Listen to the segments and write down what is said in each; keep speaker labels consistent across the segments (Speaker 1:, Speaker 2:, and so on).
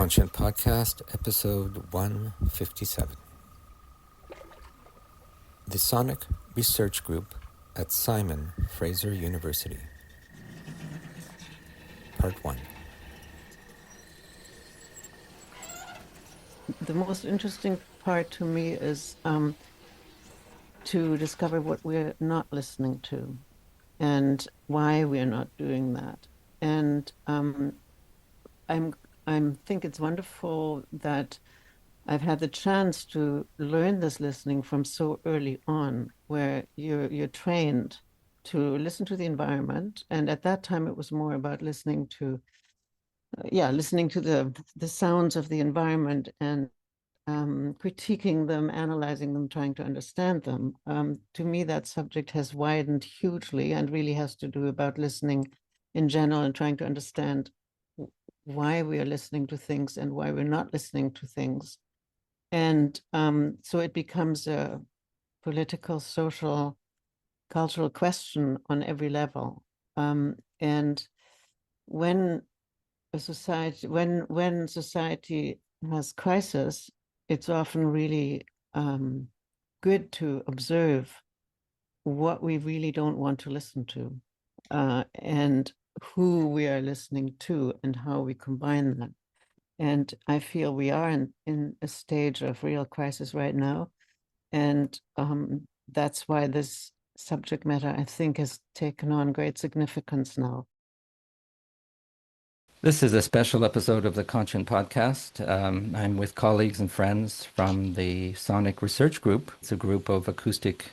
Speaker 1: Conscient Podcast, episode 157. The Sonic Research Group at Simon Fraser University. Part 1.
Speaker 2: The most interesting part to me is to discover what we're not listening to and why we're not doing that. And I think it's wonderful that I've had the chance to learn this listening from so early on, where you're trained to listen to the environment. And at that time, it was more about listening to the sounds of the environment and critiquing them, analyzing them, trying to understand them. To me, that subject has widened hugely and really has to do about listening in general and trying to understand why we are listening to things and why we're not listening to things. And so it becomes a political, social, cultural question on every level. And when society has crisis, it's often really good to observe what we really don't want to listen to, and who we are listening to and how we combine them. And I feel we are in a stage of real crisis right now. And that's why this subject matter, I think, has taken on great significance now.
Speaker 3: This is a special episode of the Conscient Podcast. I'm with colleagues and friends from the Sonic Research Group. It's a group of acoustic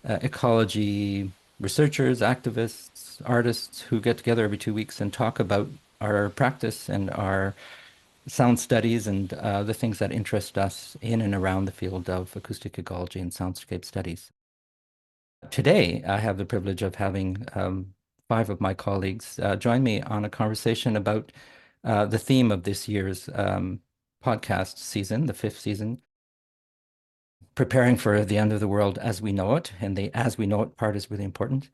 Speaker 3: ecology researchers, activists, artists who get together every 2 weeks and talk about our practice and our sound studies and the things that interest us in and around the field of acoustic ecology and soundscape studies. Today, I have the privilege of having 5 of my colleagues join me on a conversation about the theme of this year's podcast season, the 5th season, preparing for the end of the world as we know it, and the as we know it part is really important,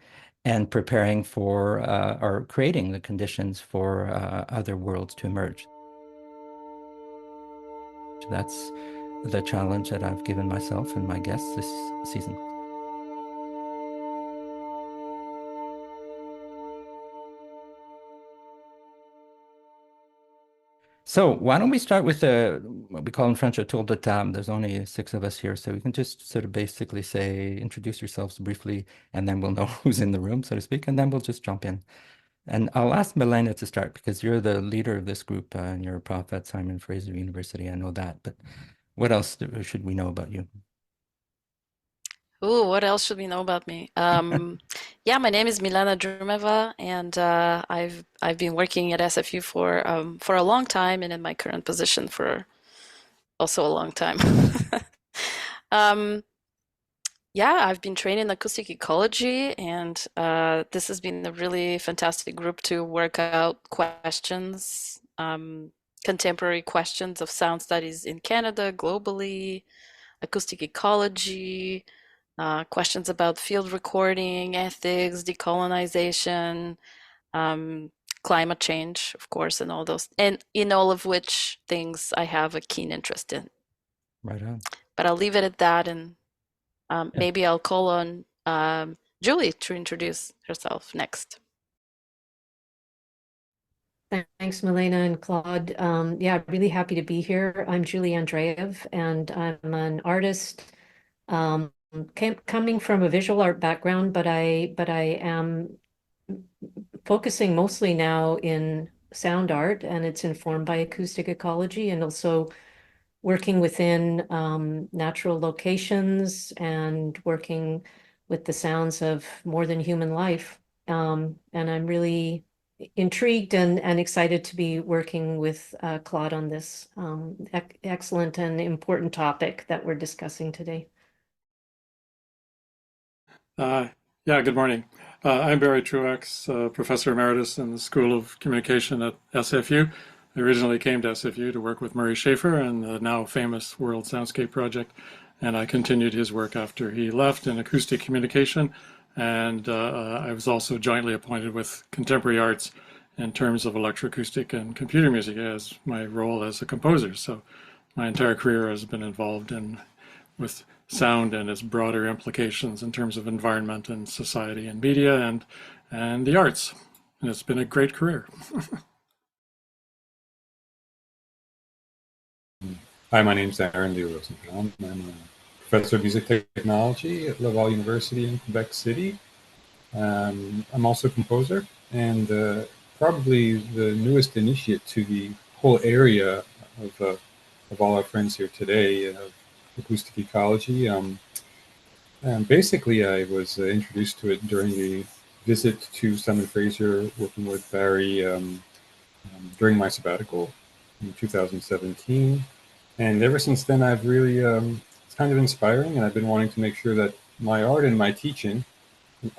Speaker 3: and preparing for or creating the conditions for other worlds to emerge. That's the challenge that I've given myself and my guests this season. So why don't we start with what we call in French a tour de table. There's only 6 of us here, so we can just sort of basically say, introduce yourselves briefly, and then we'll know who's in the room, so to speak, and then we'll just jump in. And I'll ask Milena to start, because you're the leader of this group, and you're a prof at Simon Fraser University, I know that, but what else should we know about you?
Speaker 4: Ooh, what else should we know about me? Yeah, my name is Milena Drumeva, and I've been working at SFU for a long time, and in my current position for also a long time. Yeah, I've been trained in acoustic ecology, and this has been a really fantastic group to work out questions, contemporary questions of sound studies in Canada, globally, acoustic ecology. Questions about field recording, ethics, decolonization, climate change, of course, and all those, and in all of which things I have a keen interest in.
Speaker 3: Right on.
Speaker 4: But I'll leave it at that, and maybe I'll call on Julie to introduce herself next.
Speaker 5: Thanks, Milena and Claude. Yeah, really happy to be here. I'm Julie Andreev, and I'm an artist. Coming from a visual art background, but I am focusing mostly now in sound art, and it's informed by acoustic ecology and also working within natural locations and working with the sounds of more than human life. And I'm really intrigued and excited to be working with Claude on this excellent and important topic that we're discussing today.
Speaker 6: Yeah, good morning. I'm Barry Truex, Professor Emeritus in the School of Communication at SFU. I originally came to SFU to work with Murray Schafer and the now famous World Soundscape Project, and I continued his work after he left in acoustic communication, and I was also jointly appointed with Contemporary Arts in terms of electroacoustic and computer music as my role as a composer. So my entire career has been involved in with sound and its broader implications in terms of environment and society and media and the arts. And it's been a great career.
Speaker 7: Hi, my name is Aaron Lee Rosenbaum. I'm a professor of music technology at Laval University in Quebec City. I'm also a composer and probably the newest initiate to the whole area of all our friends here today of acoustic ecology. And basically, I was introduced to it during a visit to Simon Fraser, working with Barry during my sabbatical in 2017. And ever since then, I've really, it's kind of inspiring, and I've been wanting to make sure that my art and my teaching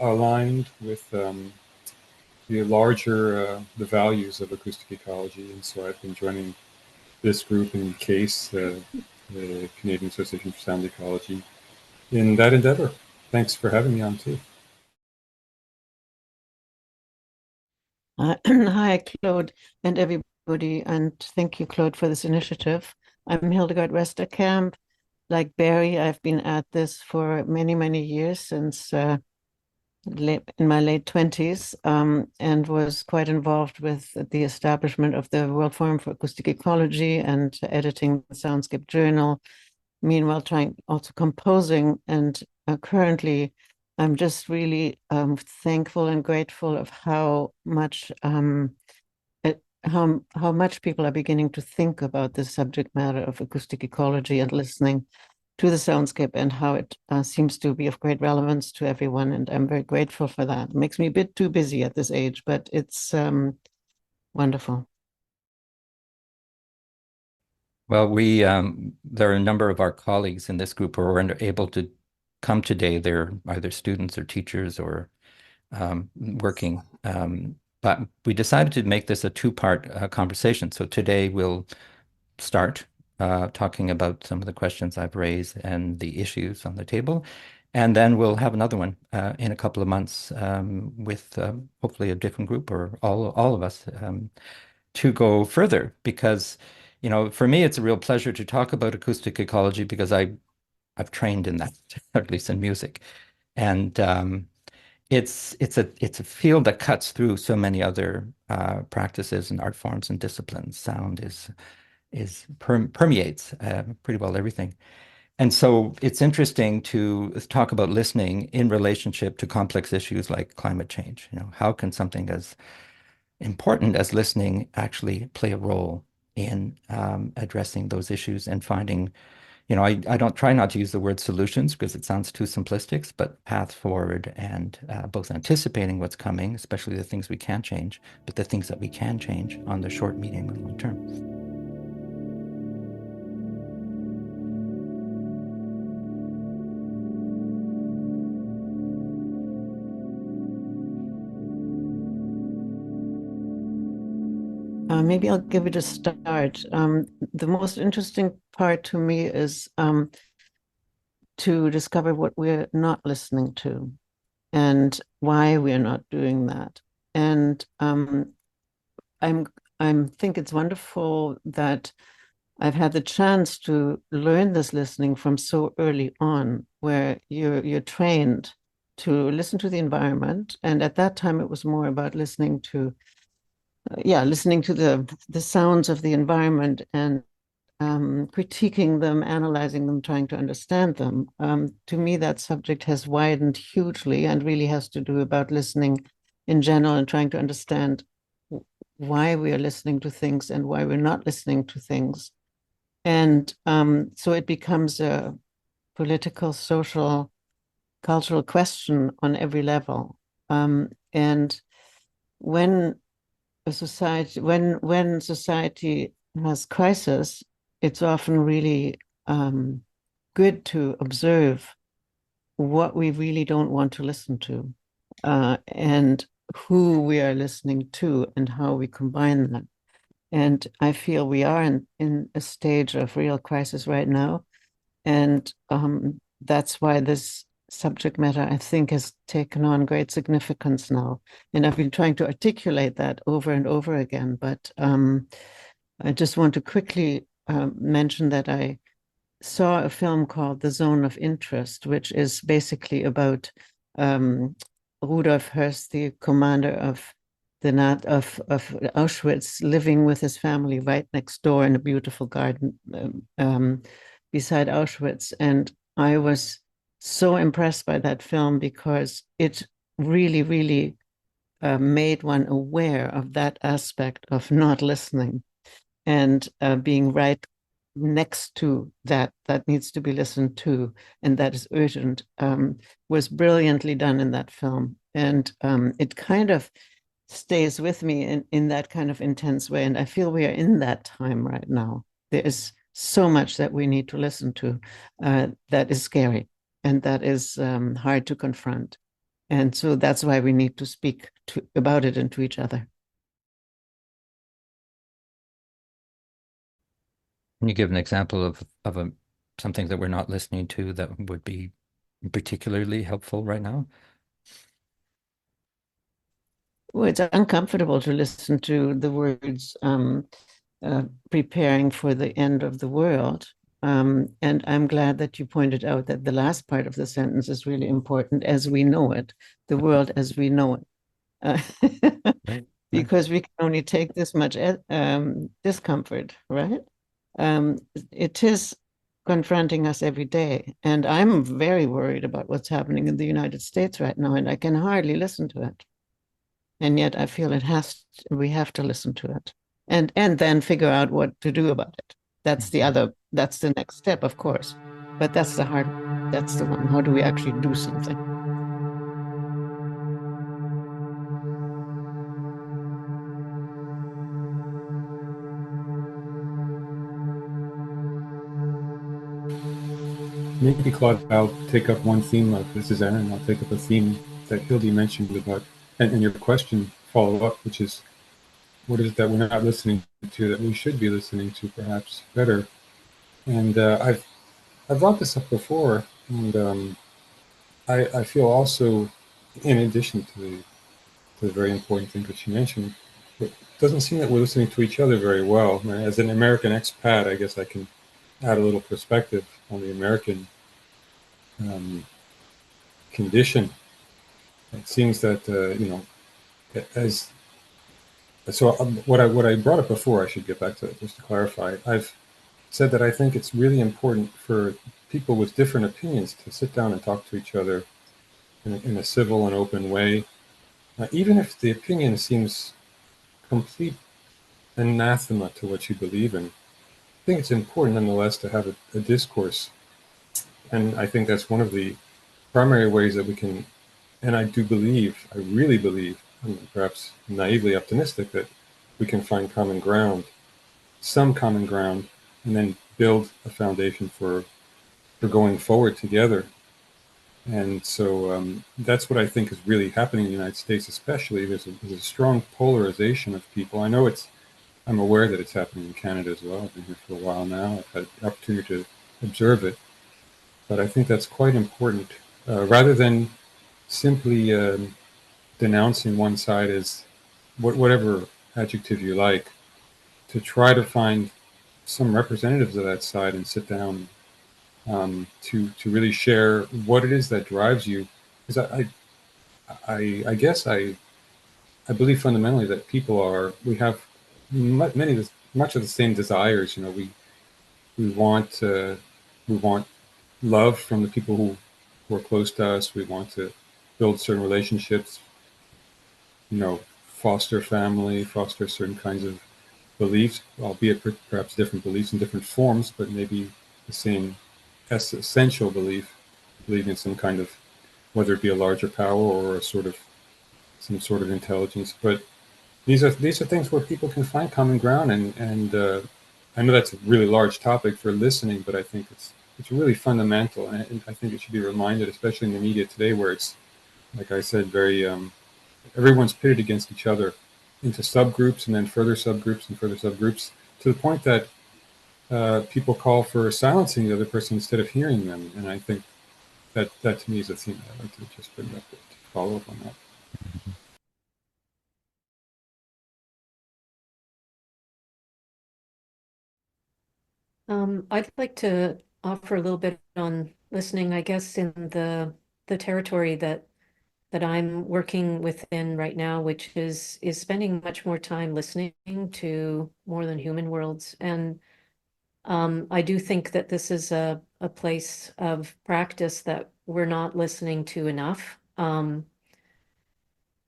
Speaker 7: aligned with the larger, the values of acoustic ecology. And so I've been joining this group in CASE, the Canadian Association for Sound Ecology, in that endeavor. Thanks for having me on too.
Speaker 2: Hi, Claude and everybody, and thank you, Claude, for this initiative. I'm Hildegard Westerkamp. Like Barry, I've been at this for many, many years, since in my late 20s, and was quite involved with the establishment of the World Forum for Acoustic Ecology and editing the Soundscape Journal. Meanwhile, also composing, and currently I'm just really thankful and grateful of how much how much people are beginning to think about the subject matter of acoustic ecology and listening to the soundscape, and how it seems to be of great relevance to everyone. And I'm very grateful for that. It makes me a bit too busy at this age, but it's wonderful.
Speaker 3: Well, there are a number of our colleagues in this group who are able to come today. They're either students or teachers or working. But we decided to make this a two-part conversation. So today we'll start talking about some of the questions I've raised and the issues on the table. And then we'll have another one in a couple of months with hopefully a different group or all of us to go further. Because, you know, for me, it's a real pleasure to talk about acoustic ecology because I've trained in that, at least in music. And it's a field that cuts through so many other practices and art forms and disciplines. Sound permeates pretty well everything. And so it's interesting to talk about listening in relationship to complex issues like climate change. You know, how can something as important as listening actually play a role in addressing those issues and finding, you know, I don't try not to use the word solutions because it sounds too simplistic, but path forward and both anticipating what's coming, especially the things we can't change, but the things that we can change on the short, medium, and long term.
Speaker 2: Maybe I'll give it a start. The most interesting part to me is to discover what we're not listening to and why we're not doing that. And I think it's wonderful that I've had the chance to learn this listening from so early on, where you're trained to listen to the environment. And at that time, it was more about listening to the sounds of the environment and critiquing them, analyzing them, trying to understand them. To me, that subject has widened hugely and really has to do about listening in general and trying to understand why we are listening to things and why we're not listening to things. And so it becomes a political, social, cultural question on every level. And when society has crisis, it's often really good to observe what we really don't want to listen to, and who we are listening to and how we combine that. And I feel we are in a stage of real crisis right now. And that's why this subject matter, I think, has taken on great significance now. And I've been trying to articulate that over and over again. But I just want to quickly mention that I saw a film called The Zone of Interest, which is basically about Rudolf Höss, the commander of Auschwitz, living with his family right next door in a beautiful garden beside Auschwitz. And I was so impressed by that film because it really, really made one aware of that aspect of not listening and being right next to that needs to be listened to and that is urgent, was brilliantly done in that film. And it kind of stays with me in that kind of intense way. And I feel we are in that time right now. There is so much that we need to listen to that is scary and that is hard to confront. And so that's why we need to speak about it and to each other.
Speaker 3: Can you give an example of something that we're not listening to that would be particularly helpful right now?
Speaker 2: Well, it's uncomfortable to listen to the words preparing for the end of the world. And I'm glad that you pointed out that the last part of the sentence is really important, as we know it, the world as we know it.
Speaker 3: Right.
Speaker 2: Because we can only take this much discomfort, right? It is confronting us every day. And I'm very worried about what's happening in the United States right now, and I can hardly listen to it. And yet I feel we have to listen to it and then figure out what to do about it. That's the next step, of course. But that's the one. How do we actually do something?
Speaker 7: Maybe, Claude, I'll take up one theme. This is Aaron. I'll take up a theme that Hildy mentioned about, and your question follow up, which is, what is it that we're not listening to that we should be listening to perhaps better? And I've brought this up before, and I feel also, in addition to the very important thing that you mentioned, it doesn't seem that we're listening to each other very well. As an American expat, I guess I can add a little perspective on the American condition. It seems that what I brought up before, I should get back to it just to clarify. I've said that I think it's really important for people with different opinions to sit down and talk to each other in a civil and open way, even if the opinion seems complete anathema to what you believe in. I think it's important nonetheless to have a discourse, and I think that's one of the primary ways that we can. And I really believe, I'm perhaps naively optimistic, that we can find some common ground, and then build a foundation for going forward together. And so that's what I think is really happening in the United States, especially. There's a strong polarization of people. I'm aware that it's happening in Canada as well. I've been here for a while now. I've had the opportunity to observe it. But I think that's quite important. Rather than simply denouncing one side as whatever adjective you like, to try to find some representatives of that side and sit down to really share what it is that drives you. Because I guess I believe fundamentally that we have much of the same desires. We want love from the people who are close to us. We want to build certain relationships, foster family, foster certain kinds of beliefs, albeit perhaps different beliefs in different forms, but maybe the same essential belief, believing in some kind of, whether it be a larger power or some sort of intelligence. But these are things where people can find common ground, and I know that's a really large topic for listening, but I think it's really fundamental, and I think it should be reminded, especially in the media today, where it's, like I said, very everyone's pitted against each other into subgroups, and then further subgroups and further subgroups, to the point that people call for silencing the other person instead of hearing them. And I think that to me is a theme I'd like to just bring up to follow up on that.
Speaker 5: I'd like to offer a little bit on listening, I guess, in the territory that I'm working within right now, which is spending much more time listening to more than human worlds. And I do think that this is a place of practice that we're not listening to enough.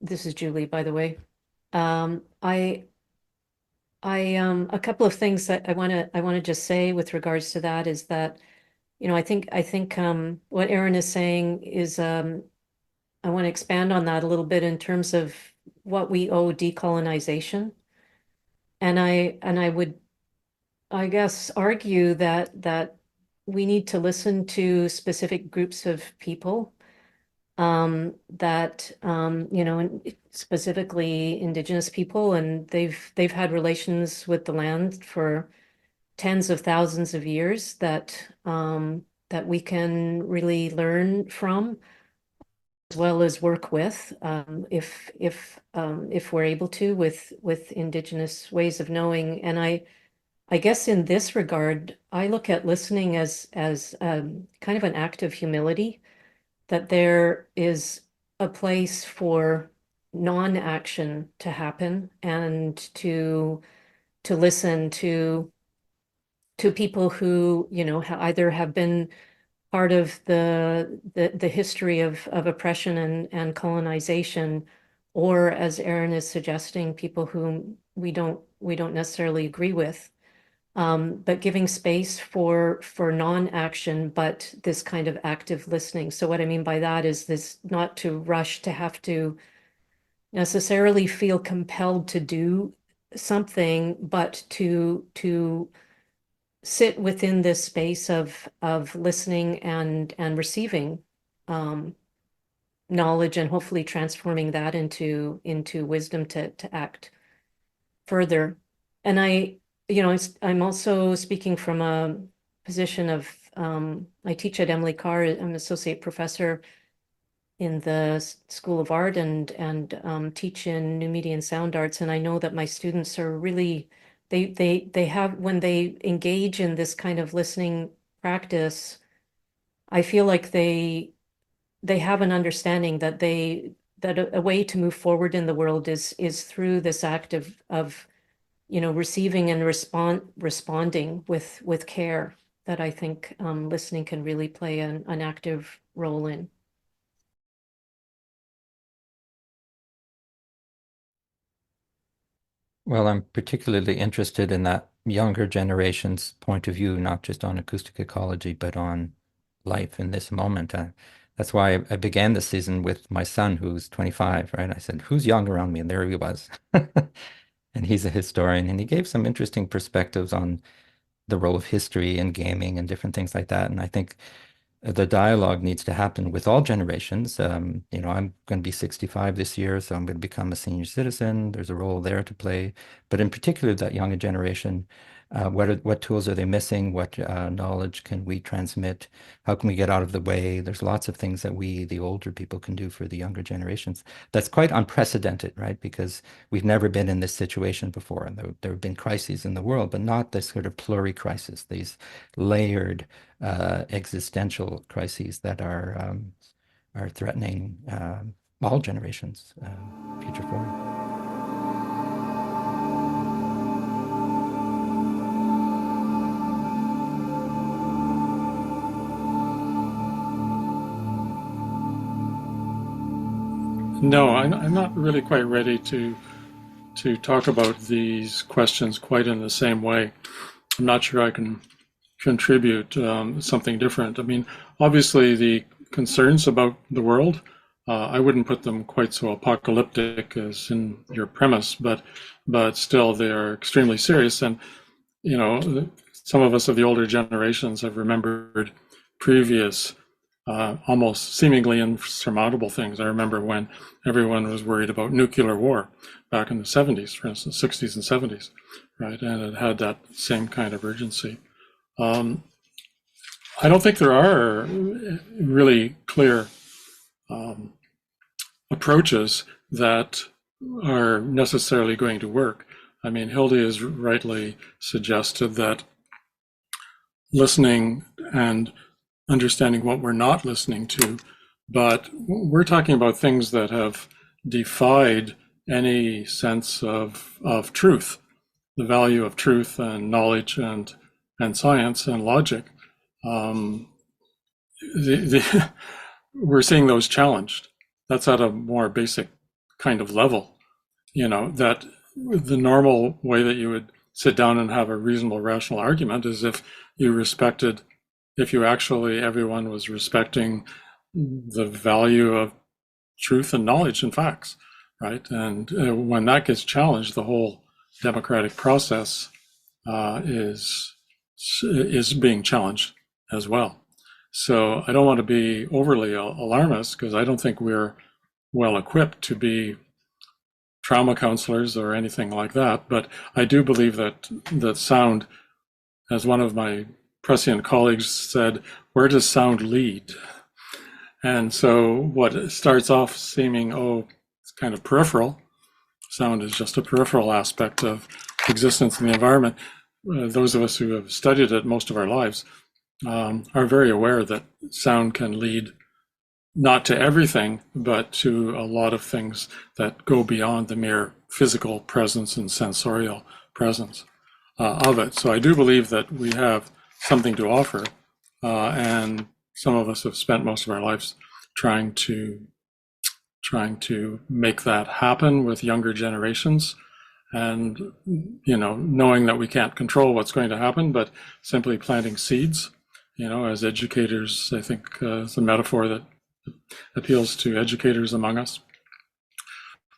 Speaker 5: This is Julie, by the way. A couple of things that I want to just say with regards to that is that, I think what Aaron is saying is I want to expand on that a little bit in terms of what we owe decolonization. And I would, I guess, argue that we need to listen to specific groups of people that and specifically Indigenous people, and they've had relations with the land for tens of thousands of years that that we can really learn from, as well as work with, if we're able to, with Indigenous ways of knowing. And I guess in this regard, I look at listening as kind of an act of humility, that there is a place for non-action to happen, and to listen to people who, either have been part of the history of oppression and colonization, or, as Aaron is suggesting, people whom we don't necessarily agree with. But giving space for non-action, but this kind of active listening. So what I mean by that is this: not to rush to have to necessarily feel compelled to do something, but to sit within this space of listening and receiving knowledge, and hopefully transforming that into wisdom to act further. And I'm also speaking from a position of, I teach at Emily Carr. I'm an associate professor in the School of Art, and teach in New Media and Sound Arts. And I know that my students are really, they have, when they engage in this kind of listening practice, I feel like they have an understanding that a way to move forward in the world is through this act of receiving and responding with care, that I think listening can really play an active role in.
Speaker 3: Well, I'm particularly interested in that younger generation's point of view, not just on acoustic ecology, but on life in this moment. That's why I began the season with my son, who's 25, right? I said, "Who's young around me?" And there he was. And he's a historian, and he gave some interesting perspectives on the role of history and gaming and different things like that. And I think the dialogue needs to happen with all generations. I'm going to be 65 this year, so I'm going to become a senior citizen. There's a role there to play, but in particular, that younger generation, what tools are they missing? What knowledge can we transmit? How can we get out of the way? There's lots of things that we, the older people, can do for the younger generations. That's quite unprecedented, right? Because we've never been in this situation before, and there have been crises in the world, but not this sort of pluri-crisis, these layered existential crises that are threatening all generations' future forward.
Speaker 6: No, I'm not really quite ready to talk about these questions quite in the same way. I'm not sure I can contribute something different. I mean, obviously the concerns about the world, I wouldn't put them quite so apocalyptic as in your premise, but still they are extremely serious. And some of us of the older generations have remembered previous almost seemingly insurmountable things. I remember when everyone was worried about nuclear war back in the 70s, for instance, 60s and 70s, right? And it had that same kind of urgency. I don't think there are really clear approaches that are necessarily going to work. I mean, Hildy has rightly suggested that listening and understanding what we're not listening to, but we're talking about things that have defied any sense of truth, the value of truth and knowledge and science and logic. We're seeing those challenged. That's at a more basic kind of level, that the normal way that you would sit down and have a reasonable, rational argument is if everyone was respecting the value of truth and knowledge and facts, right? And when that gets challenged, the whole democratic process is being challenged as well. So I don't want to be overly alarmist, because I don't think we're well equipped to be trauma counselors or anything like that. But I do believe that sound, as one of my prescient colleagues said, where does sound lead? And so what starts off seeming, it's kind of peripheral, sound is just a peripheral aspect of existence in the environment. Those of us who have studied it most of our lives are very aware that sound can lead not to everything, but to a lot of things that go beyond the mere physical presence and sensorial presence of it. So I do believe that we have something to offer, and some of us have spent most of our lives trying to make that happen with younger generations, and knowing that we can't control what's going to happen, but simply planting seeds. As educators, I think it's a metaphor that appeals to educators among us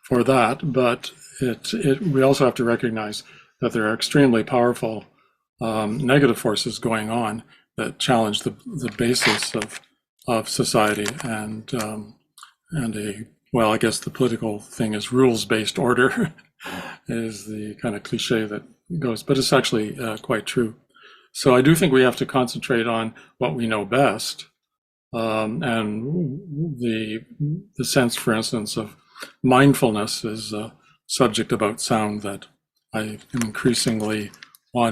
Speaker 6: for that. But we also have to recognize that there are extremely powerful negative forces going on that challenge the basis of society, and I guess the political thing is rules-based order is the kind of cliche that goes, but it's actually quite true. So I do think we have to concentrate on what we know best, and the sense, for instance, of mindfulness is a subject about sound that I am increasingly I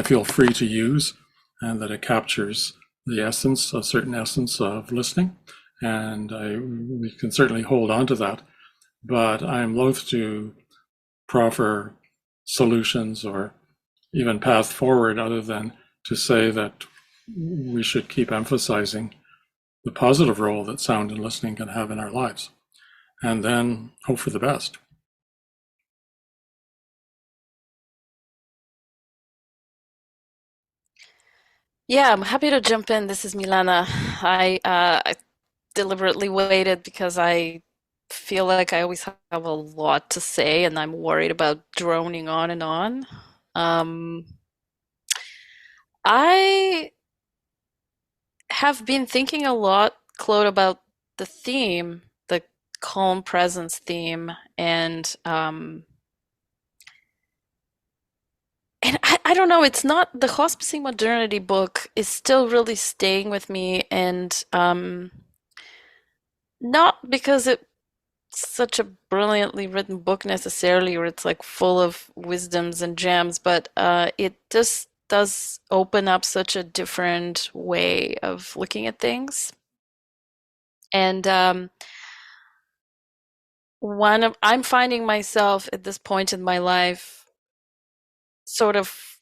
Speaker 6: feel free to use, and that it captures the essence, a certain essence of listening, and we can certainly hold on to that. But I'm loath to proffer solutions or even path forward other than to say that we should keep emphasizing the positive role that sound and listening can have in our lives, and then hope for the best.
Speaker 4: Yeah, I'm happy to jump in. This is Milana. I deliberately waited because I feel like I always have a lot to say, and I'm worried about droning on and on. I have been thinking a lot, Claude, about the theme, the calm presence theme, and I don't know, it's not, the Hospicing Modernity book is still really staying with me, and not because it's such a brilliantly written book necessarily, or it's like full of wisdoms and gems, but it just does open up such a different way of looking at things. And I'm finding myself at this point in my life sort of,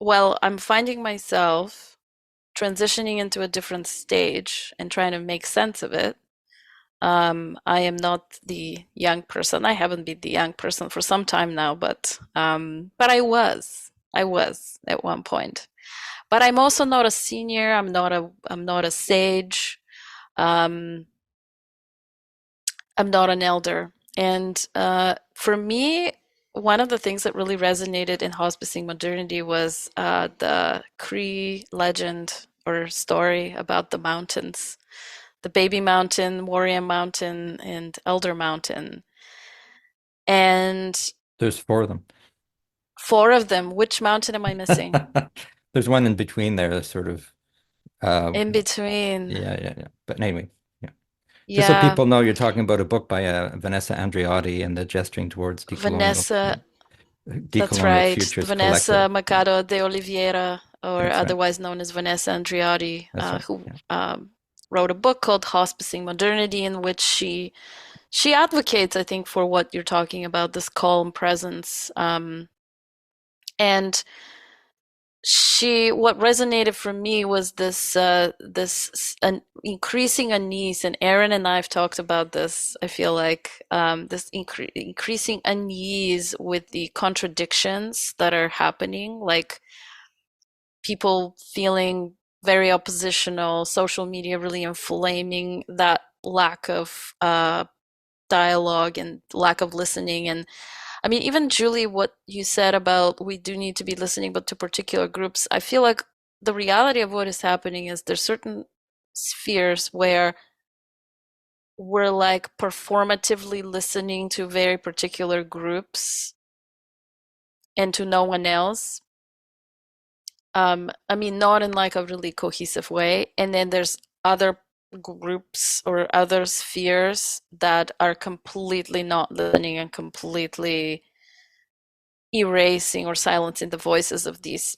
Speaker 4: I'm finding myself transitioning into a different stage and trying to make sense of it. I am not the young person. I haven't been the young person for some time now, but I was. I was at one point. But I'm also not a senior. I'm not a sage. Um, I'm not an elder. And for me, one of the things that really resonated in Hospicing Modernity was the Cree legend or story about the mountains, the Baby Mountain, Warrior Mountain, and Elder Mountain. And
Speaker 3: There's four of them.
Speaker 4: four of them. Which mountain am I missing?
Speaker 3: There's one in between there, sort of
Speaker 4: In between.
Speaker 3: Yeah. But anyway, yeah. Just so
Speaker 4: Yeah,
Speaker 3: people know, you're talking about a book by Vanessa Andreotti and the Gesturing Towards
Speaker 4: Vanessa, that's
Speaker 3: Decolonial
Speaker 4: right.
Speaker 3: Futures
Speaker 4: Vanessa
Speaker 3: Collective.
Speaker 4: Machado de Oliveira, or
Speaker 3: That's right.
Speaker 4: otherwise known as Vanessa Andreotti,
Speaker 3: That's right.
Speaker 4: who
Speaker 3: Yeah.
Speaker 4: wrote a book called Hospicing Modernity, in which she advocates, I think, for what you're talking about, this calm presence. And what resonated for me was this an increasing unease, and Aaron and I have talked about this. I feel like this increasing unease with the contradictions that are happening, like people feeling very oppositional, social media really inflaming that lack of dialogue and lack of listening. And I mean, even Julie, what you said about we do need to be listening, but to particular groups, I feel like the reality of what is happening is there's certain spheres where we're like performatively listening to very particular groups and to no one else. I mean, not in like a really cohesive way. And then there's other groups or other spheres that are completely not listening and completely erasing or silencing the voices of these,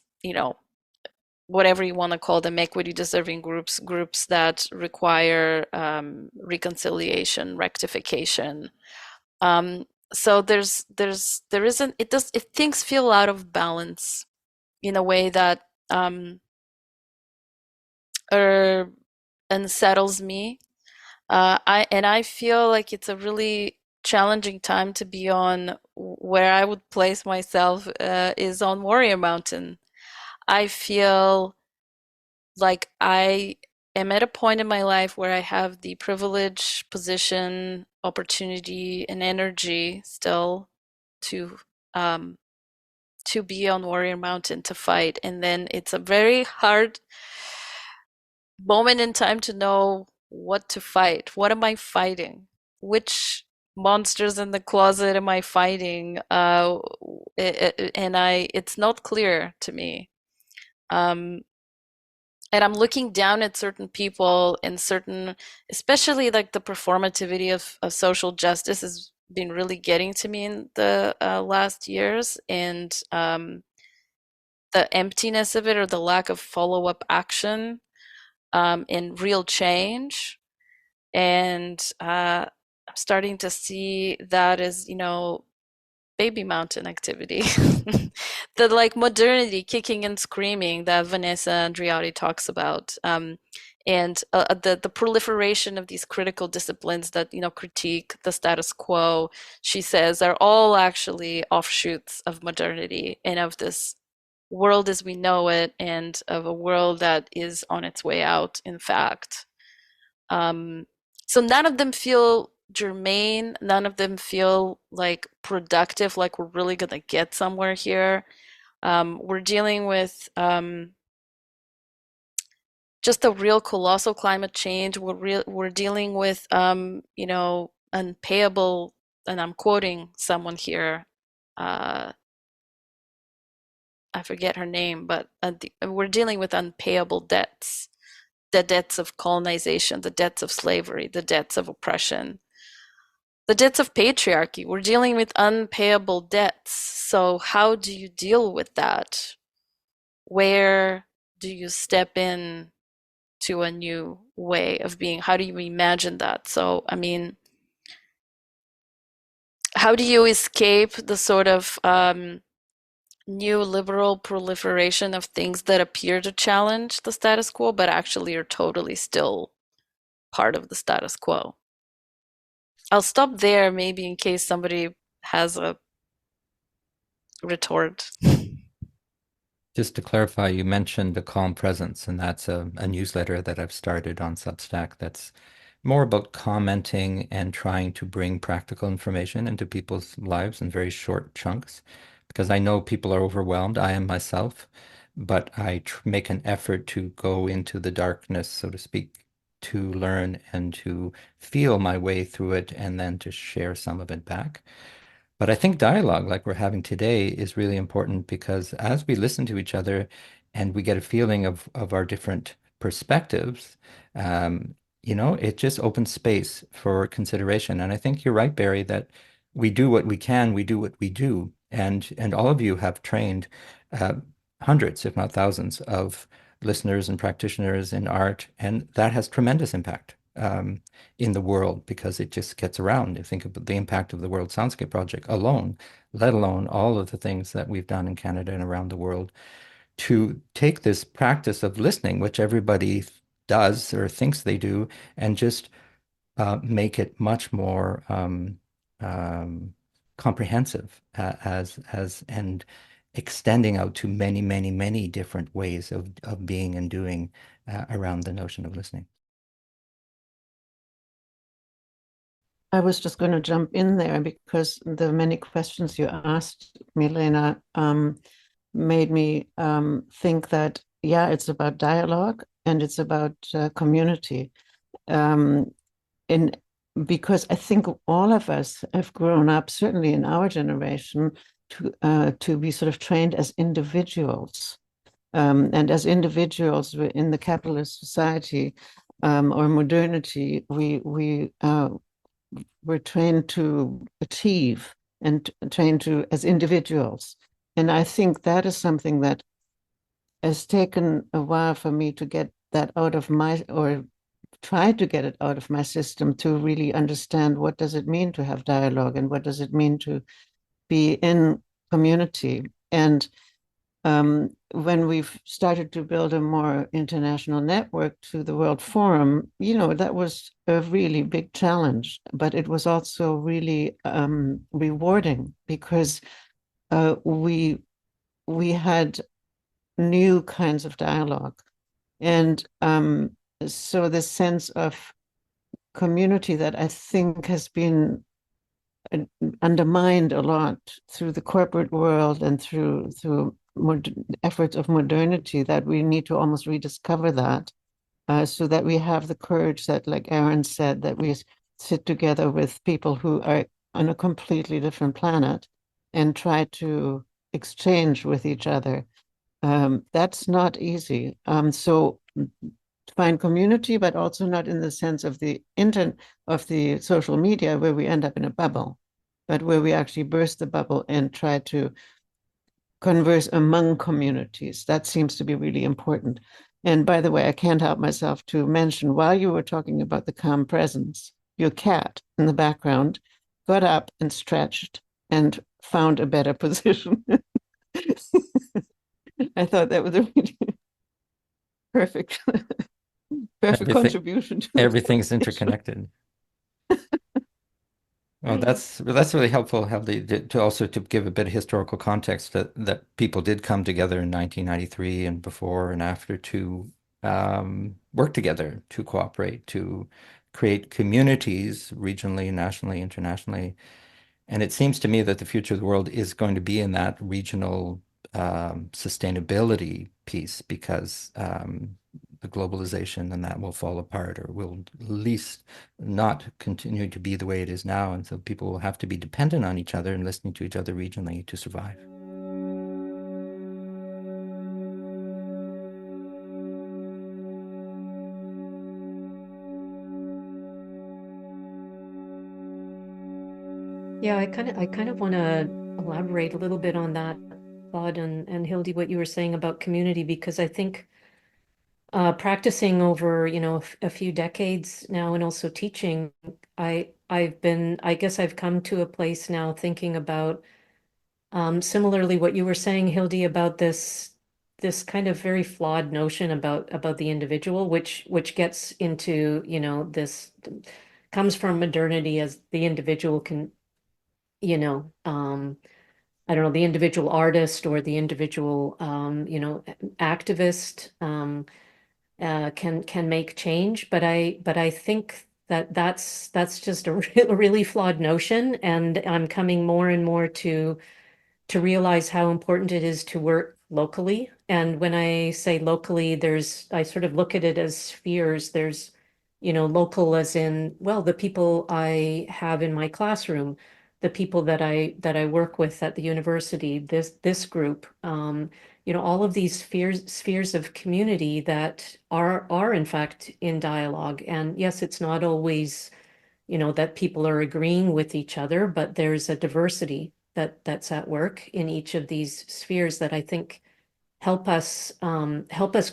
Speaker 4: whatever you want to call them, equity deserving groups that require reconciliation, rectification. So there isn't, things feel out of balance in a way that unsettles me. I feel like it's a really challenging time to be on. Where I would place myself is on Warrior Mountain. I feel like I am at a point in my life where I have the privilege, position, opportunity, and energy still to um, to be on Warrior Mountain to fight. And then it's a very hard moment in time to know what to fight. What am I fighting? Which monsters in the closet am I fighting? It's not clear to me. Um, and I'm looking down at certain people and certain, especially like the performativity of social justice has been really getting to me in the last years, and the emptiness of it, or the lack of follow-up action in real change. And I'm starting to see that as, baby mountain activity. The like modernity kicking and screaming that Vanessa Andreotti talks about. And the proliferation of these critical disciplines that, critique the status quo, she says, are all actually offshoots of modernity and of this world as we know it, and of a world that is on its way out, in fact. So none of them feel germane, none of them feel like productive, like we're really gonna get somewhere here. We're dealing with just a real colossal climate change. We're dealing with unpayable, and I'm quoting someone here, I forget her name, but we're dealing with unpayable debts. The debts of colonization, the debts of slavery, the debts of oppression, the debts of patriarchy. We're dealing with unpayable debts. So how do you deal with that? Where do you step in to a new way of being? How do you imagine that? So, I mean, how do you escape the sort of neoliberal proliferation of things that appear to challenge the status quo, but actually are totally still part of the status quo? I'll stop there, maybe in case somebody has a retort.
Speaker 3: Just to clarify, you mentioned the Calm Presence, and that's a newsletter that I've started on Substack that's more about commenting and trying to bring practical information into people's lives in very short chunks, because I know people are overwhelmed. I am myself, but I make an effort to go into the darkness, so to speak, to learn and to feel my way through it, and then to share some of it back. But I think dialogue like we're having today is really important, because as we listen to each other and we get a feeling of our different perspectives, it just opens space for consideration. And I think you're right, Barry, that we do what we can, we do what we do. And all of you have trained hundreds, if not thousands, of listeners and practitioners in art, and that has tremendous impact in the world because it just gets around. You think of the impact of the World Soundscape Project alone, let alone all of the things that we've done in Canada and around the world to take this practice of listening, which everybody does or thinks they do, and just make it much more comprehensive and extending out to many, many, many different ways of being and doing around the notion of listening.
Speaker 2: I was just going to jump in there because the many questions you asked, Milena, made me think that, yeah, it's about dialogue and it's about community. Because I think all of us have grown up, certainly in our generation, to be sort of trained as individuals. And as individuals in the capitalist society or modernity, we're trained to achieve and trained to as individuals. And I think that is something that has taken a while for me to get that out of or try to get it out of my system to really understand what does it mean to have dialogue and what does it mean to be in community. And when we've started to build a more international network to the World Forum, that was a really big challenge, but it was also really rewarding because we had new kinds of dialogue. And so the sense of community that I think has been undermined a lot through the corporate world and through efforts of modernity, that we need to almost rediscover that so that we have the courage that, like Aaron said, that we sit together with people who are on a completely different planet and try to exchange with each other. That's not easy. So to find community, but also not in the sense of the social media where we end up in a bubble, but where we actually burst the bubble and try to converse among communities. That seems to be really important. And by the way, I can't help myself to mention, while you were talking about the calm presence, your cat in the background got up and stretched and found a better position. I thought that was a really perfect contribution to
Speaker 3: everything's interconnected. Well, that's really helpful, Hildy, to also to give a bit of historical context that people did come together in 1993 and before and after to work together, to cooperate, to create communities regionally, nationally, internationally. And it seems to me that the future of the world is going to be in that regional sustainability piece, because the globalization and that will fall apart, or will at least not continue to be the way it is now. And so people will have to be dependent on each other and listening to each other regionally to survive.
Speaker 5: Yeah, I kind of want to elaborate a little bit on that, Claude and Hildy, what you were saying about community, because I think practicing over, a few decades now and also teaching, I guess I've come to a place now thinking about similarly what you were saying, Hildy, about this kind of very flawed notion about the individual, which gets into, this comes from modernity, as the individual can, I don't know, the individual artist or the individual, activist can make change. But I think that's just a really flawed notion, and I'm coming more and more to realize how important it is to work locally. And when I say locally, I sort of look at it as spheres. There's, local as in, well, the people I have in my classroom, the people that I work with at the university, this group, all of these spheres of community that are in fact in dialogue. And yes, it's not always, that people are agreeing with each other, but there's a diversity that's at work in each of these spheres that I think help us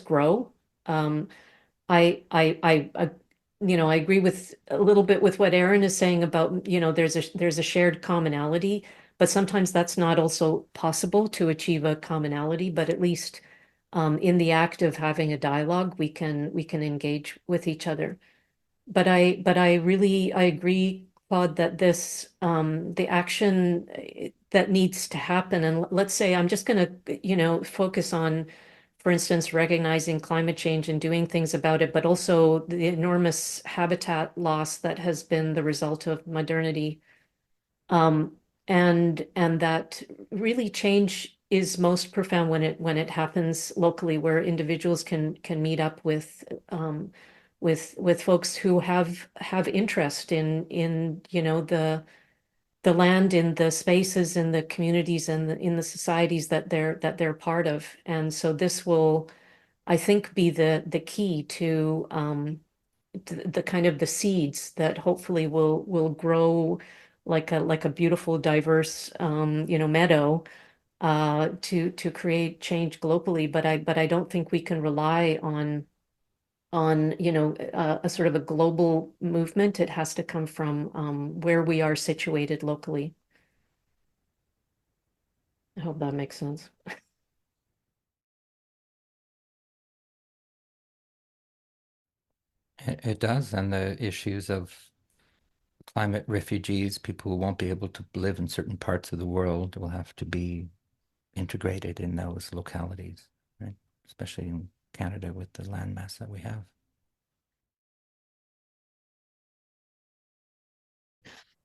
Speaker 5: grow. I agree with a little bit with what Aaron is saying about, there's a shared commonality, but sometimes that's not also possible to achieve a commonality, but at least in the act of having a dialogue, we can engage with each other. But I agree, Claude, that the action that needs to happen, and let's say I'm just going to, focus on, for instance, recognizing climate change and doing things about it, but also the enormous habitat loss that has been the result of modernity. And that really change is most profound when it happens locally, where individuals can meet up with folks who have interest in the land, in the spaces, in the communities, and in the societies that they're part of. And so this will, I think, be the key to the kind of the seeds that hopefully will grow like a beautiful, diverse meadow to create change globally. But I don't think we can rely on a sort of a global movement. It has to come from where we are situated locally. I hope that makes sense.
Speaker 3: It does, and the issues of climate refugees, people who won't be able to live in certain parts of the world, will have to be integrated in those localities, right? Especially in Canada with the landmass that we have.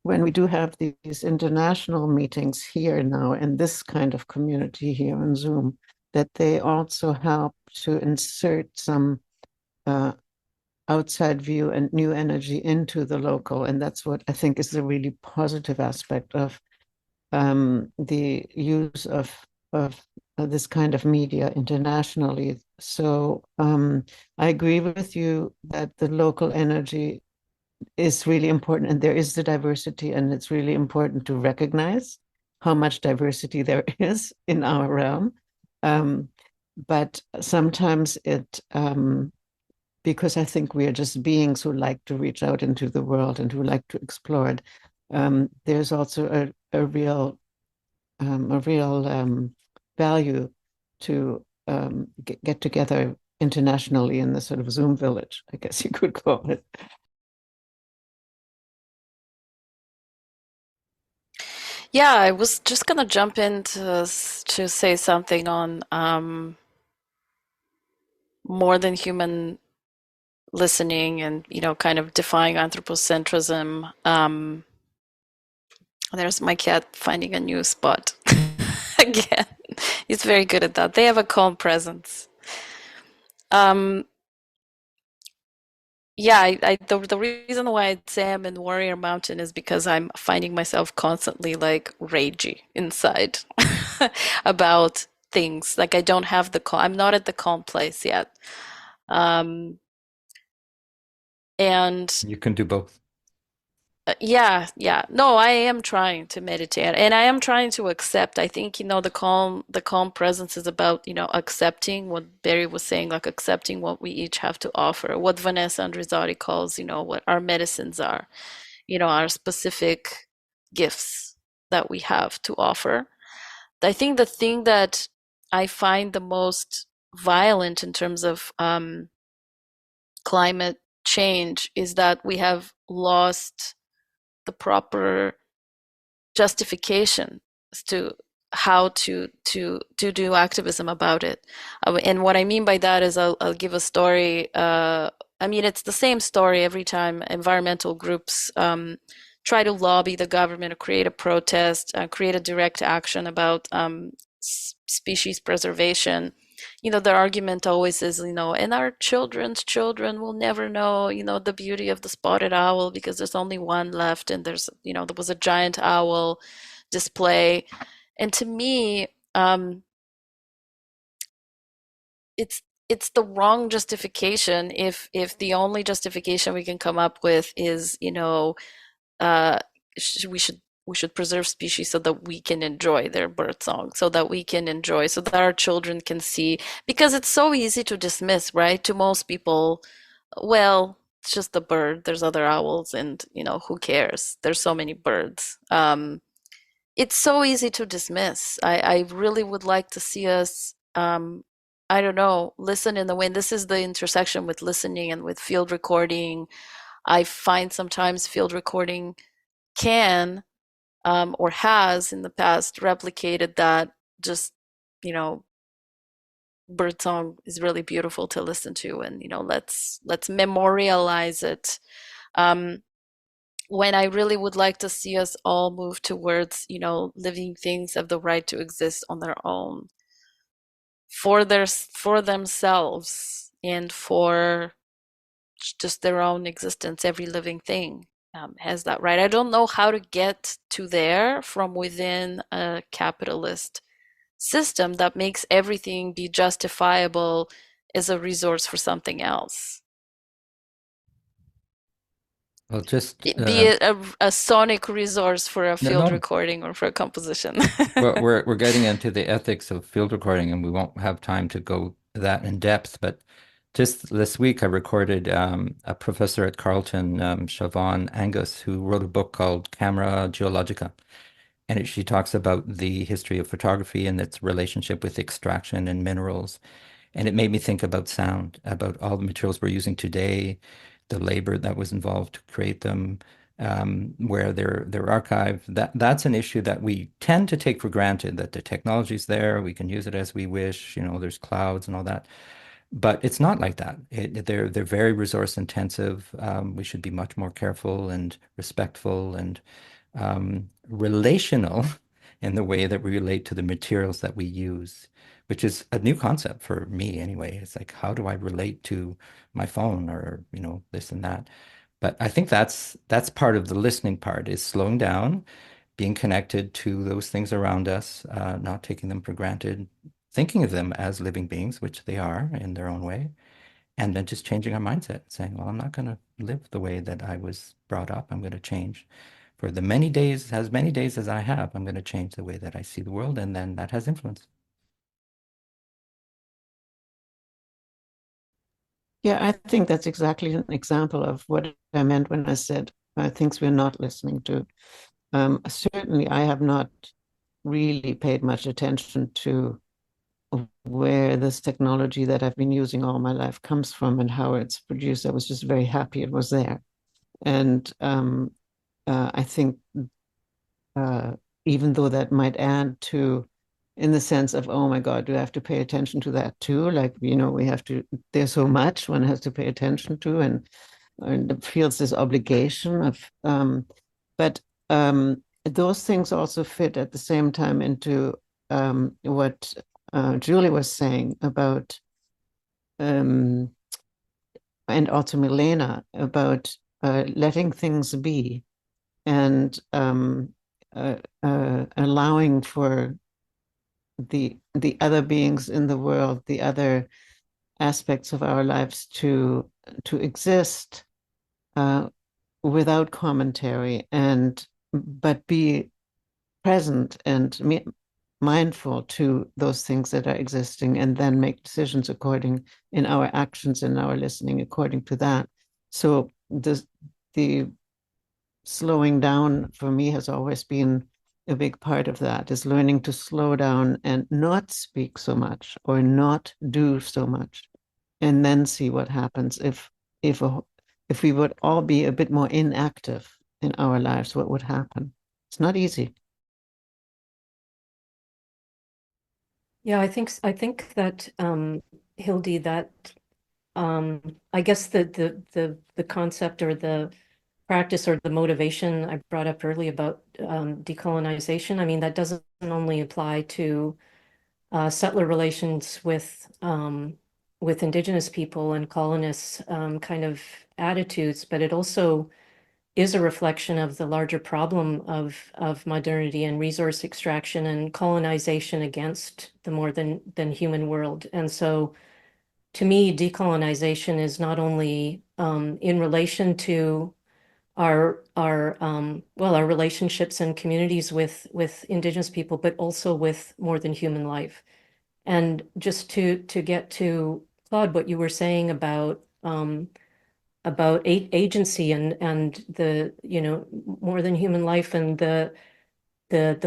Speaker 2: When we do have these international meetings here now in this kind of community here on Zoom, that they also help to insert some outside view and new energy into the local. And that's what I think is the really positive aspect of the use of this kind of media internationally. So I agree with you that the local energy is really important, and there is the diversity, and it's really important to recognize how much diversity there is in our realm. But sometimes because I think we are just beings who like to reach out into the world and who like to explore it, there's also a real value to get together internationally in the sort of Zoom village, I guess you could call it.
Speaker 4: Yeah, I was just gonna jump in to say something on more than human listening and, kind of defying anthropocentrism. There's my cat finding a new spot again. He's very good at that. They have a calm presence. Yeah, the reason why I'd say I'm in Warrior Mountain is because I'm finding myself constantly like ragey inside about things. Like I don't have the calm. I'm not at the calm place yet. Um, and
Speaker 3: You can do both.
Speaker 4: yeah, no, I am trying to meditate and I am trying to accept. I think, the calm presence is about, accepting what Barry was saying, like accepting what we each have to offer, what Vanessa Andrizati calls, what our medicines are, our specific gifts that we have to offer. I think the thing that I find the most violent in terms of climate change is that we have lost the proper justification as to how to do activism about it. And what I mean by that is I'll give a story. I mean, it's the same story every time environmental groups try to lobby the government or create a protest, create a direct action about species preservation. Their argument always is, and our children's children will never know, the beauty of the spotted owl because there's only one left, and there was a giant owl display. And to me, it's the wrong justification if the only justification we can come up with is, uh, we should preserve species so that we can enjoy their bird song, so that we can enjoy, so that our children can see, because it's so easy to dismiss, right? To most people, well, it's just a bird. There's other owls, and who cares? There's so many birds. It's so easy to dismiss. I really would like to see us, I don't know, listen in the wind. This is the intersection with listening and with field recording. I find sometimes field recording can, or has in the past replicated that. Just, birdsong is really beautiful to listen to, and let's memorialize it. When I really would like to see us all move towards, living things have the right to exist on their own, for themselves, and for just their own existence. Every living thing has that right. I don't know how to get to there from within a capitalist system that makes everything be justifiable as a resource for something else.
Speaker 3: Well, just
Speaker 4: Be it a sonic resource for a field
Speaker 3: no.
Speaker 4: recording or for a composition.
Speaker 3: Well, we're getting into the ethics of field recording, and we won't have time to go that in depth. But just this week, I recorded a professor at Carleton, Siobhan Angus, who wrote a book called Camera Geologica. And she talks about the history of photography and its relationship with extraction and minerals. And it made me think about sound, about all the materials we're using today, the labor that was involved to create them, where they're archived. That's an issue that we tend to take for granted, that the technology's there, we can use it as we wish, there's clouds and all that. But it's not like that. They're very resource intensive. We should be much more careful and respectful and relational in the way that we relate to the materials that we use, which is a new concept for me anyway. It's like, how do I relate to my phone or, this and that? But I think that's part of the listening part, is slowing down, being connected to those things around us, not taking them for granted, thinking of them as living beings, which they are in their own way, and then just changing our mindset, saying, well, I'm not going to live the way that I was brought up. I'm going to change. For the many days, as many days as I have, I'm going to change the way that I see the world, and then that has influence.
Speaker 2: Yeah, I think that's exactly an example of what I meant when I said things we're not listening to. Certainly, I have not really paid much attention to where this technology that I've been using all my life comes from and how it's produced. I was just very happy it was there. And I think even though that might add to, in the sense of, oh my God, do I have to pay attention to that too? Like, we have to, there's so much one has to pay attention to, and it feels this obligation of, but those things also fit at the same time into what Julie was saying about, and also Milena, about letting things be, and allowing for the other beings in the world, the other aspects of our lives to exist without commentary, but be present and mindful to those things that are existing, and then make decisions according, in our actions and our listening, according to that. So the slowing down for me has always been a big part of that, is learning to slow down and not speak so much or not do so much, and then see what happens if we would all be a bit more inactive in our lives. What would happen? It's not easy.
Speaker 5: Yeah, I think that Hildy, that I guess the concept or the practice or the motivation I brought up earlier about decolonization, I mean, that doesn't only apply to settler relations with Indigenous people and colonists kind of attitudes, but it also is a reflection of the larger problem of modernity and resource extraction and colonization against the more than human world. And so to me, decolonization is not only in relation to our relationships and communities with Indigenous people, but also with more than human life. And just to get to Claude, what you were saying about agency and the more than human life, and the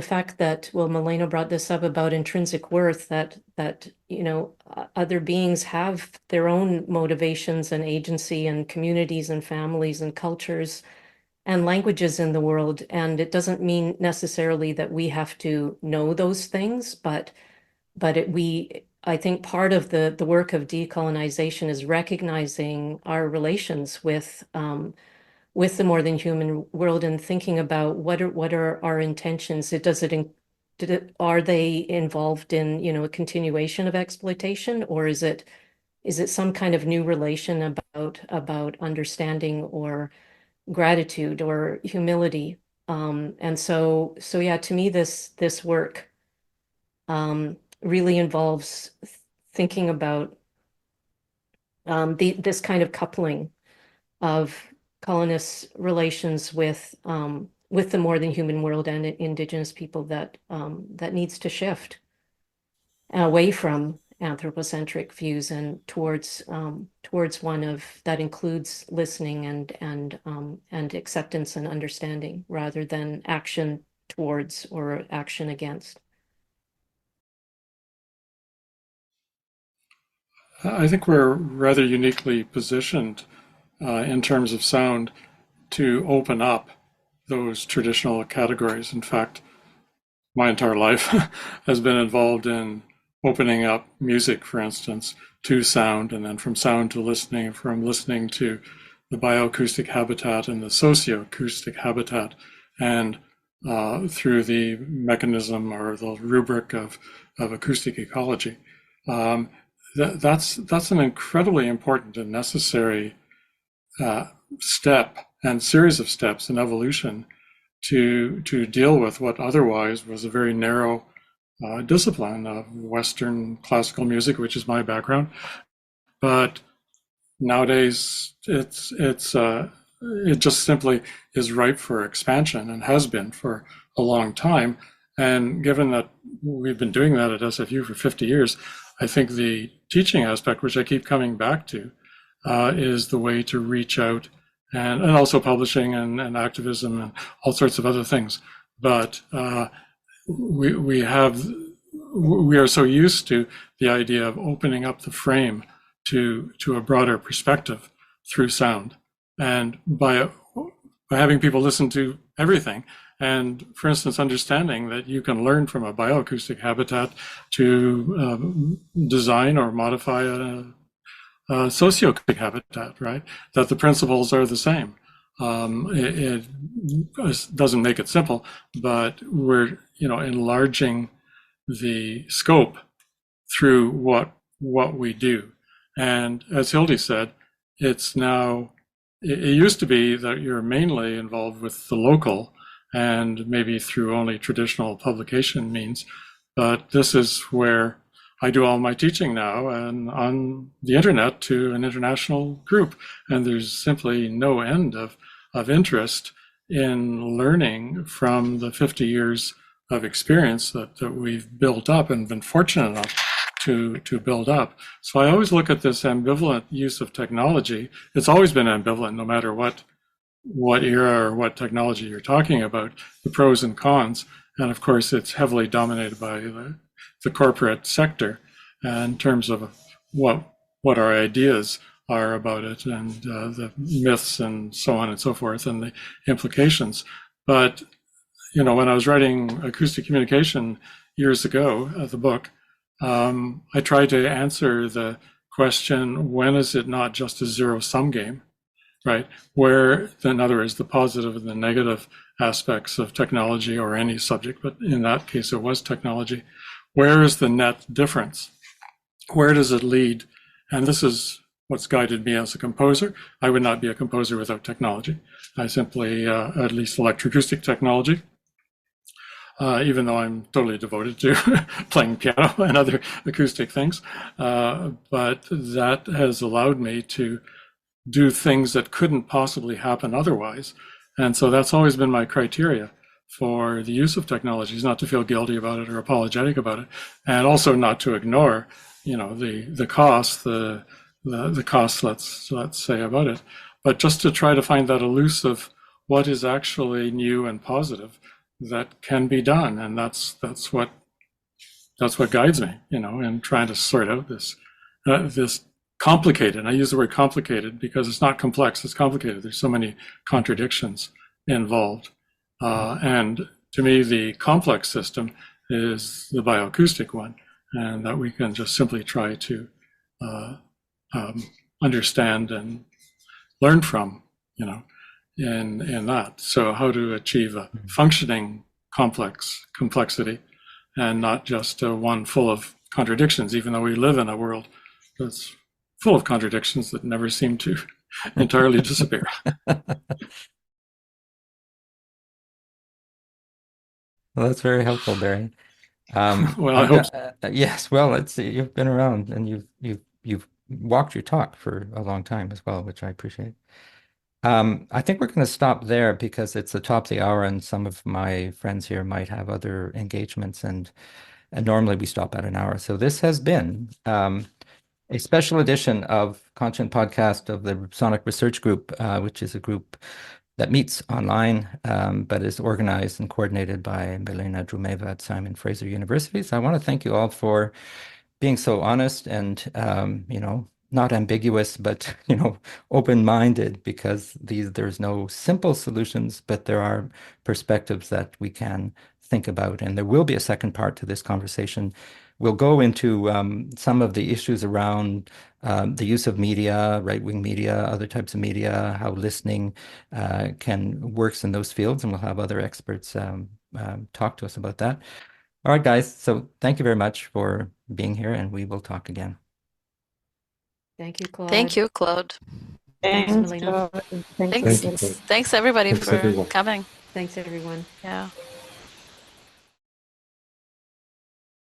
Speaker 5: fact that, well, Milena brought this up about intrinsic worth, that other beings have their own motivations and agency and communities and families and cultures and languages in the world. And it doesn't mean necessarily that we have to know those things, but I think part of the work of decolonization is recognizing our relations with the more than human world, and thinking about what are our intentions. Are they involved in a continuation of exploitation, or is it some kind of new relation about understanding or gratitude or humility? And so yeah, to me, this work really involves thinking about this kind of coupling of colonists' relations with the more than human world and Indigenous people that needs to shift away from anthropocentric views and towards one of that includes listening and acceptance and understanding, rather than action towards or action against.
Speaker 6: I think we're rather uniquely positioned in terms of sound to open up those traditional categories. In fact, my entire life has been involved in opening up music, for instance, to sound, and then from sound to listening, from listening to the bioacoustic habitat and the socioacoustic habitat, and through the mechanism or the rubric of acoustic ecology. That's an incredibly important and necessary step and series of steps in evolution to deal with what otherwise was a very narrow discipline of Western classical music, which is my background. But nowadays, it just simply is ripe for expansion, and has been for a long time. And given that we've been doing that at SFU for 50 years, I think the teaching aspect, which I keep coming back to, is the way to reach out, and also publishing and activism and all sorts of other things. But we are so used to the idea of opening up the frame to a broader perspective through sound, and by having people listen to everything. And for instance, understanding that you can learn from a bioacoustic habitat to design or modify a socioacoustic habitat, right? That the principles are the same. It doesn't make it simple, but we're enlarging the scope through what we do. And as Hildy said, it's now, it used to be that you're mainly involved with the local, and maybe through only traditional publication means. But this is where I do all my teaching now, and on the internet to an international group. And there's simply no end of interest in learning from the 50 years of experience that we've built up and been fortunate enough to build up. So I always look at this ambivalent use of technology. It's always been ambivalent, no matter what era or what technology you're talking about, the pros and cons. And of course, it's heavily dominated by the corporate sector in terms of what our ideas are about it, and the myths and so on and so forth, and the implications. But when I was writing Acoustic Communication years ago, the book, I tried to answer the question, when is it not just a zero-sum game? Right, where, in other words, the positive and the negative aspects of technology or any subject, but in that case it was technology, where is the net difference? Where does it lead? And this is what's guided me as a composer. I would not be a composer without technology. I simply, at least electroacoustic technology, even though I'm totally devoted to playing piano and other acoustic things. But that has allowed me to do things that couldn't possibly happen otherwise. And so that's always been my criteria for the use of technology, is not to feel guilty about it or apologetic about it, and also not to ignore, the cost, the costs, let's say, about it, but just to try to find that elusive what is actually new and positive that can be done. And that's what guides me, in trying to sort out this complicated. And I use the word complicated because it's not complex, it's complicated. There's so many contradictions involved. And to me, the complex system is the bioacoustic one, and that we can just simply try to understand and learn from, in that. So how to achieve a functioning complexity and not just one full of contradictions, even though we live in a world that's full of contradictions that never seem to entirely disappear.
Speaker 3: Well, that's very helpful, Barry.
Speaker 6: Well, I hope so.
Speaker 3: Yes. Well, let's see. You've been around and you've walked your talk for a long time as well, which I appreciate. I think we're going to stop there because it's the top of the hour, and some of my friends here might have other engagements, and normally we stop at an hour. So this has been a special edition of Conscient Podcast of the Sonic Research Group, which is a group that meets online, but is organized and coordinated by Milena Drumeva at Simon Fraser University. So I want to thank you all for being so honest and, not ambiguous, but, open-minded, because there's no simple solutions, but there are perspectives that we can think about. And there will be a second part to this conversation. We'll go into some of the issues around the use of media, right-wing media, other types of media, how listening works in those fields, and we'll have other experts talk to us about that. All right, guys. So thank you very much for being here, and we will talk again.
Speaker 5: Thank you, Claude.
Speaker 4: Thank you, Claude.
Speaker 5: Thanks, Melina.
Speaker 2: Claude.
Speaker 4: Thanks.
Speaker 7: Thank you.
Speaker 4: Thanks everybody
Speaker 7: Thanks,
Speaker 4: for
Speaker 7: everyone.
Speaker 4: coming.
Speaker 5: Thanks, everyone.
Speaker 4: Yeah.